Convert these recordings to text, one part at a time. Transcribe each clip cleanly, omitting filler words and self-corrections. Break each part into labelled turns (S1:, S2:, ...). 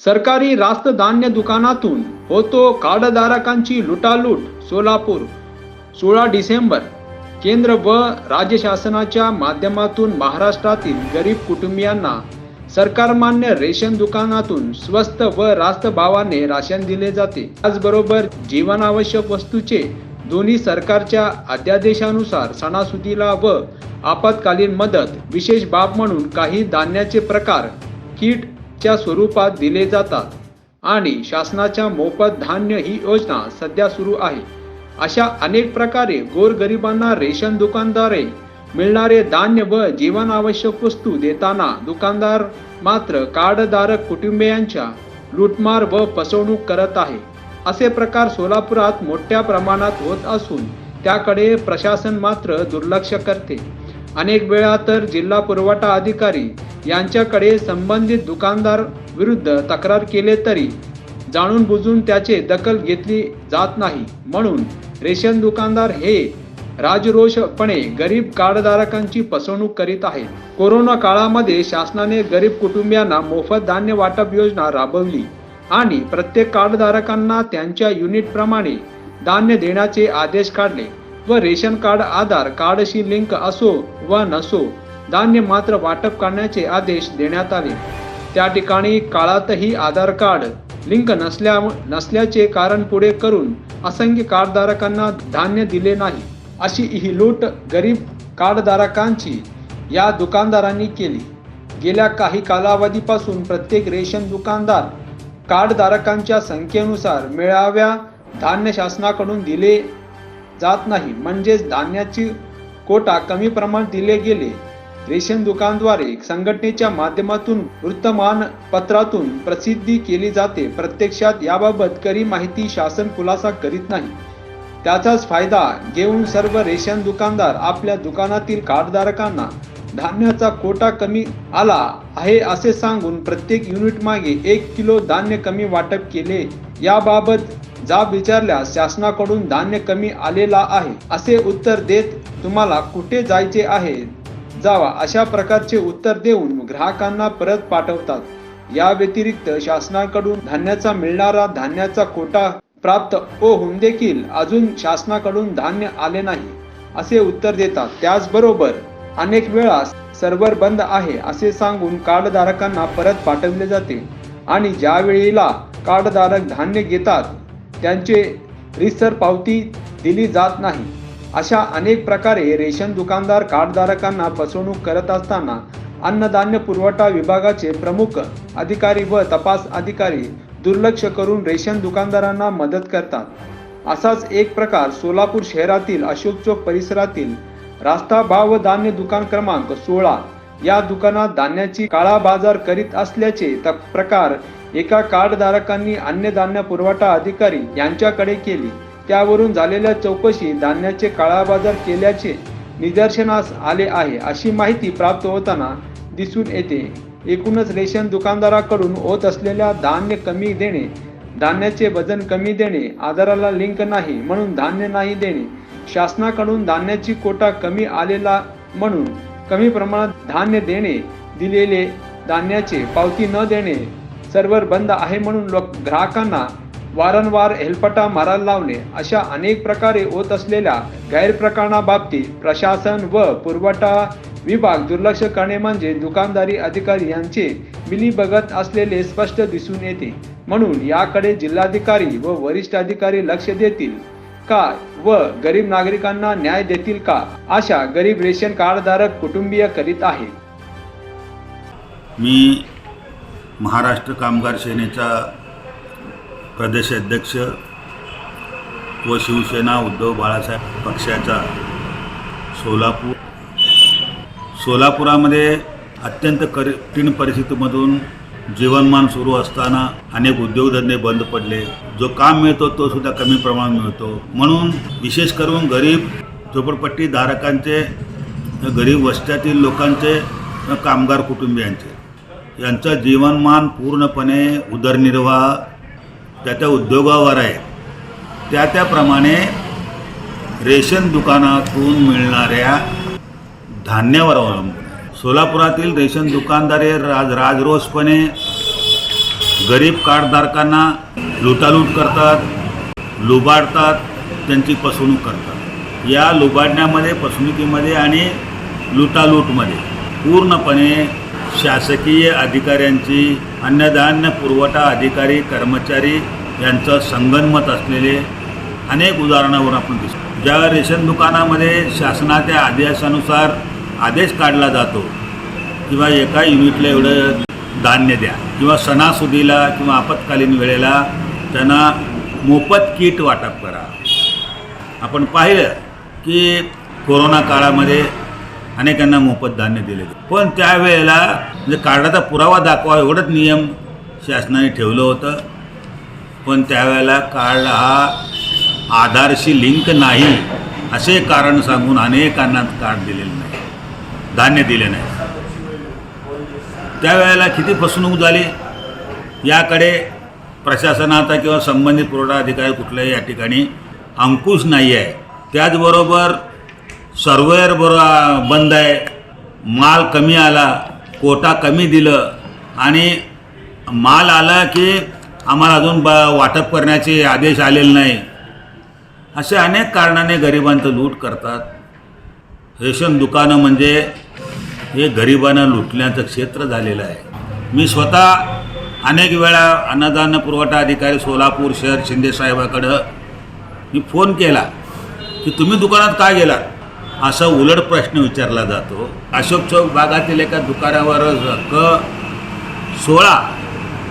S1: सरकारी रास्त धान्य दुकानातून होतो कार्डधारकांची लुटालूट. सोलापूर 16 डिसेंबर. केंद्र व राज्य शासनाच्या माध्यमातून महाराष्ट्रातील गरीब कुटुंबियांना सरकारमान्य रेशन दुकानातून स्वस्त व रास्त भावाने राशन दिले जाते. त्याचबरोबर जीवनावश्यक वस्तूचे दोन्ही सरकारच्या अध्यादेशानुसार सणासुदीला व आपत्कालीन मदत विशेष बाब म्हणून काही धान्याचे प्रकार किट च्या स्वरूपात दिले जातात आणि शासनाच्या मोफत धान्य ही योजना सध्या सुरू आहे. अशा अनेक प्रकारे गोरगरिबांना रेशन दुकानदारे मिळणारे धान्य व जीवनावश्यक वस्तू देताना दुकानदार मात्र कार्डधारक कुटुंबियांच्या लूटमार व फसवणूक करत आहे. असे प्रकार सोलापुरात मोठ्या प्रमाणात होत असून त्याकडे प्रशासन मात्र दुर्लक्ष करते. अनेक वेळा तर जिल्हा पुरवठा अधिकारी यांच्याकडे संबंधित दुकानदार विरुद्ध तक्रार केले तरी जाणून बुजून त्याचे दखल घेतली जात नाही. म्हणून रेशन दुकानदार हे राजरोषपणे गरीब कार्डधारकांची फसवणूक करीत आहेत. कोरोना काळामध्ये शासनाने गरीब कुटुंबियांना मोफत धान्य वाटप योजना राबवली आणि प्रत्येक कार्डधारकांना त्यांच्या युनिट प्रमाणे धान्य देण्याचे आदेश काढले व रेशन कार्ड आधार कार्डशी लिंक असो व नसो धान्य मात्र वाटप करण्याचे देण्यात आले. त्या ठिकाणी काळातही आधार कार्ड लिंक नसल्याचे कारण पुढे करून असंख्य कार्डधारकांना धान्य दिले नाही. अशी ही लूट गरीब कार्डधारकांची या दुकानदारांनी केली. गेल्या काही कालावधीपासून प्रत्येक रेशन दुकानदार कार्डधारकांच्या संख्येनुसार मिळाव्या धान्य शासनाकडून दिले जात नाही, म्हणजेच धान्याची कोटा कमी प्रमाणात दिले गेले. रेशन दुकानद्वारे संघटनेच्या माध्यमातून वृत्तमानपत्रातून प्रसिद्धी केली जाते. प्रत्यक्षात याबाबत खरी माहिती शासन खुलासा करीत नाही. त्याचाच फायदा घेऊन सर्व रेशन दुकानदार आपल्या दुकानातील कार्डधारकांना धान्याचा कोटा कमी आला आहे असे सांगून प्रत्येक युनिट मागे 1 किलो धान्य कमी वाटप केले. याबाबत जाब विचारल्यास शासनाकडून धान्य कमी आलेला आहे असे उत्तर देत तुम्हाला कुठे जायचे आहे जावा अशा प्रकारचे उत्तर देऊन ग्राहकांना परत पाठवतात. या व्यतिरिक्त शासनाकडून धान्याचा मिळणारा धान्याचा कोटा प्राप्त होऊन देखील अजून शासनाकडून धान्य आले नाही असे उत्तर देतात. त्याचबरोबर अनेक वेळा सर्व्हर बंद आहे असे सांगून कार्डधारकांना परत पाठवले जाते आणि ज्या वेळेला कार्डधारक धान्य घेतात त्यांचे रीतसर पावती दिली जात नाही. अशा अनेक प्रकारे रेशन दुकानदार कार्डधारकांना फसवणूक करत असताना अन्नधान्य पुरवठा विभागाचे प्रमुख अधिकारी व तपास अधिकारी दुर्लक्ष करून रेशन दुकानदारांना मदत करतात. असाच एक प्रकार सोलापूर शहरातील अशोक चौक परिसरातील रास्ता भाव धान्य दुकान क्रमांक 16 या दुकानात धान्याची काळा बाजार करीत असल्याचे प्रकार एका कार्डधारकांनी अन्य धान्य पुरवठा अधिकारी यांच्याकडे केली. त्यावरून झालेल्या चौकशी धान्याचे काळा बाजार केल्याचे निदर्शनास आले आहे अशी माहिती प्राप्त होताना दिसून येते. एकूणच रेशन दुकानदाराकडून होत असलेल्या धान्य कमी देणे, धान्याचे वजन कमी देणे, आधाराला लिंक नाही म्हणून धान्य नाही देणे, शासनाकडून धान्याची कोटा कमी आलेला म्हणून कमी प्रमाणात धान्य देणे, दिलेले धान्याचे पावती न देणे, सर्व्हर बंद आहे म्हणून ग्राहकांना वारंवार हेलपटा मारायला लावणे अशा अनेक प्रकारे होत असलेल्या गैरप्रकाराबाबतीत प्रशासन व पुरवठा विभाग दुर्लक्ष करणे म्हणजे दुकानदारी अधिकारी यांचे मिलीभगत असलेले स्पष्ट दिसून येते. म्हणून याकडे जिल्हाधिकारी व वरिष्ठ अधिकारी लक्ष देतील का व गरीब नागरिकांना न्याय देतील का अशा गरीब रेशन कार्डधारक कुटुंबीय करीत आहेत.
S2: मी महाराष्ट्र कामगार सेनेचा प्रदेशाध्यक्ष व शिवसेना उद्धव बाळासाहेब पक्षाचा सोलापुरामध्ये अत्यंत कठीण परिस्थितीमधून जीवनमान सुरू असताना अनेक उद्योगधंदे बंद पडले. जो काम मिळतो तो सुद्धा कमी प्रमाणात मिळतो. म्हणून विशेष करून गरीब झोपडपट्टी धारकांचे, गरीब वस्त्यातील लोकांचे, कामगार कुटुंबियांचे यांचं जीवनमान पूर्णपणे उदरनिर्वाह त्या उद्योगावर आहे. त्याप्रमाणे रेशन दुकानातून मिळणाऱ्या धान्यावर अवलंबून सोलापुरातील रेशन दुकानदार हे राजरोसपणे गरीब कार्डधारकांना लुटालूट करतात, लुबाडतात, त्यांची फसवणूक करतात. या लुबाडण्यामध्ये, फसवणुकीमध्ये आणि लुटालूटमध्ये पूर्णपणे शासकीय अधिकाऱ्यांची, अन्नधान्य पुरवठा अधिकारी, कर्मचारी यांचं संगनमत असलेले अनेक उदाहरणावर आपण दिसतो. ज्या रेशन दुकानामध्ये शासनाच्या आदेशानुसार आदेश काढला जातो किंवा एका युनिटला एवढं धान्य द्या किंवा सणासुदीला किंवा आपत्कालीन वेळेला त्यांना मोफत किट वाटप करा. आपण पाहिलं की कोरोना काळामध्ये अनेकांना मोफत धान्य दिले, पण त्यावेळेला म्हणजे कार्डाचा पुरावा दाखवा एवढंच नियम शासनाने ठेवलं होतं. पण त्यावेळेला कार्ड हा आधारशी लिंक नाही असे कारण सांगून अनेकांना कार्ड दिलेलं नाही, धान्य दिले नाही. त्यावेळेला किती फसवणूक झाली याकडे प्रशासनाचा किंवा संबंधित पुरवठा अधिकारी कुठल्याही या ठिकाणी अंकुश नाही आहे. त्याचबरोबर सर्वेअर बंद आहे, माल कमी आला, कोटा कमी दिलं आणि माल आला की आम्हाला अजून वाटप करण्याचे आदेश आलेले नाही, असे अनेक कारणाने गरिबांचं लूट करतात. रेशन दुकानं म्हणजे हे गरिबांना लुटण्याचं क्षेत्र झालेलं आहे. मी स्वतः अनेक वेळा अन्नधान्य पुरवठा अधिकारी सोलापूर शहर शिंदेसाहेबाकडं मी फोन केला की तुम्ही दुकानात काय गेलात, असा उलट प्रश्न विचारला जातो. अशोक चौक भागातील एका दुकानावर क16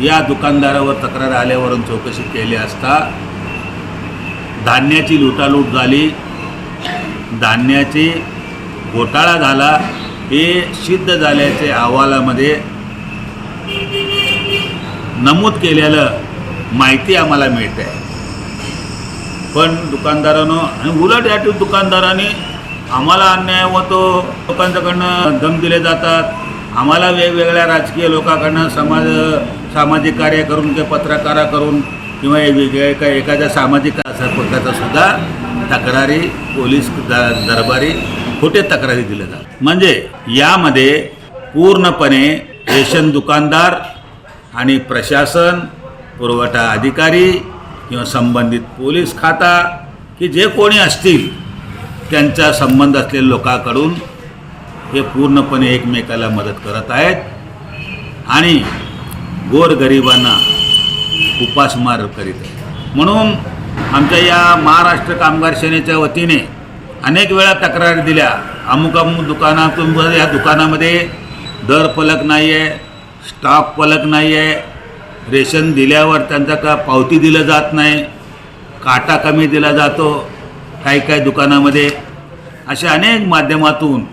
S2: या दुकानदारावर तक्रार आल्यावरून चौकशी केली असता धान्याची लुटालूट झाली, धान्याची घोटाळा झाला हे सिद्ध झाल्याचे अहवालामध्ये नमूद केलेलं माहिती आम्हाला मिळते आहे. पण दुकानदारानं आणि उलट या दुकानदारांनी आम्हाला अन्याय होतो, लोकांच्याकडनं दम दिले जातात, आम्हाला वेगवेगळ्या राजकीय लोकांकडनं सामाजिक कार्य करून किंवा पत्रकारा करून किंवा एखाद्या सामाजिक पक्षाचा सुद्धा तक्रारी पोलीस दरबारी खोटे तक्रारी दिल्या जातात. म्हणजे यामध्ये पूर्णपणे रेशन दुकानदार आणि प्रशासन, पुरवठा अधिकारी किंवा संबंधित पोलीस खाता की जे कोणी असतील त्यांचा संबंध असलेल्या लोकांकडून हे पूर्णपणे एकमेकाला मदत करत आहेत आणि गोरगरिबांना उपासमार करीत आहेत. म्हणून आमच्या या महाराष्ट्र कामगार सेनेच्या वतीने अनेक वेळा तक्रारी दिल्या, अमुक अमुक दुकानातून या दुकानामध्ये दर फलक नाही आहे, स्टॉक फलक नाही आहे, रेशन दिल्यावर त्यांचा का पावती दिलं जात नाही, काटा कमी दिला जातो काही दुकानामध्ये. अशा अनेक माध्यमातून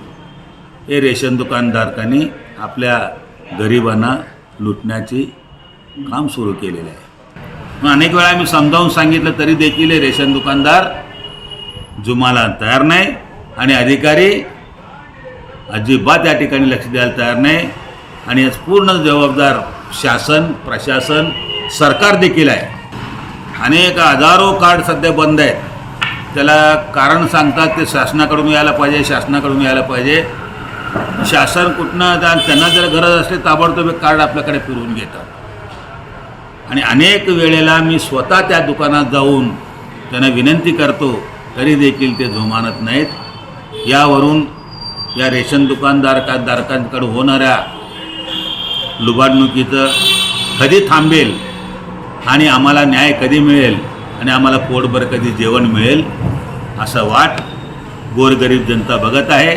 S2: हे रेशन दुकानधारकांनी आपल्या गरिबांना लुटण्याचे काम सुरू केलेलं आहे. मग अनेक वेळा मी समजावून सांगितलं तरी देखील हे रेशन दुकानदार जुमाला तयार नाही आणि अधिकारी अजिबात या ठिकाणी लक्ष द्यायला तयार नाही. आणि याच पूर्ण जबाबदार शासन, प्रशासन, सरकार देखील आहे. अनेक हजारो कार्ड सध्या बंद आहेत, त्याला कारण सांगतात ते शासनाकडून यायला पाहिजे, शासनाकडून यायला पाहिजे. शासन कुठनं त्यांना जर गरज असते ताबडतोब कार्ड आपल्याकडे फिरवून घेतात. आणि अनेक वेळेला मी स्वतः त्या दुकानात जाऊन त्यांना विनंती करतो तरी देखील ते जुमानत नाहीत. यावरून या रेशन दुकानदारांकडे होणाऱ्या लुबाडणुकीचं कधी थांबेल आणि आम्हाला न्याय कधी मिळेल आणि आम्हाला पोटभर कधी जेवण मिळेल असं वाट गोरगरीब जनता बघत आहे.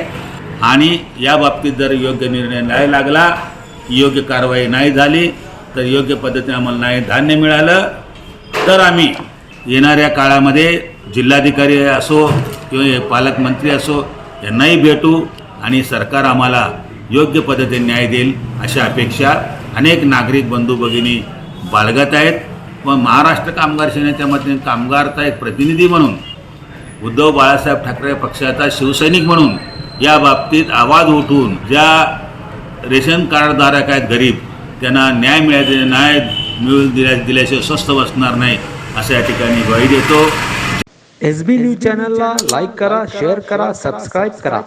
S2: आणि या बाबतीत जर योग्य निर्णय नाही लागला, योग्य कारवाई नाही झाली, तर योग्य पद्धतीने आम्हाला नाही धान्य मिळालं तर आम्ही येणाऱ्या काळामध्ये जिल्हाधिकारी असो किंवा पालकमंत्री असो यांनाही भेटू आणि सरकार आम्हाला योग्य पद्धतीने न्याय देईल अशा अपेक्षा अनेक नागरिक बंधू भगिनी बाळगत आहेत. व महाराष्ट्र कामगार सेनेच्या मते कामगारचा एक प्रतिनिधी म्हणून, उद्धव बाळासाहेब ठाकरे पक्षाचा शिवसैनिक म्हणून या बाबतीत आवाज उठवून ज्या रेशन कार्डधारक आहेत गरीब त्यांना न्याय मिळून दिल्याशिवाय स्वस्थ बसणार नाही असं या ठिकाणी ग्वाही देतो.
S1: SB न्यूज चॅनलला लाईक करा, शेअर करा, सबस्क्राईब करा.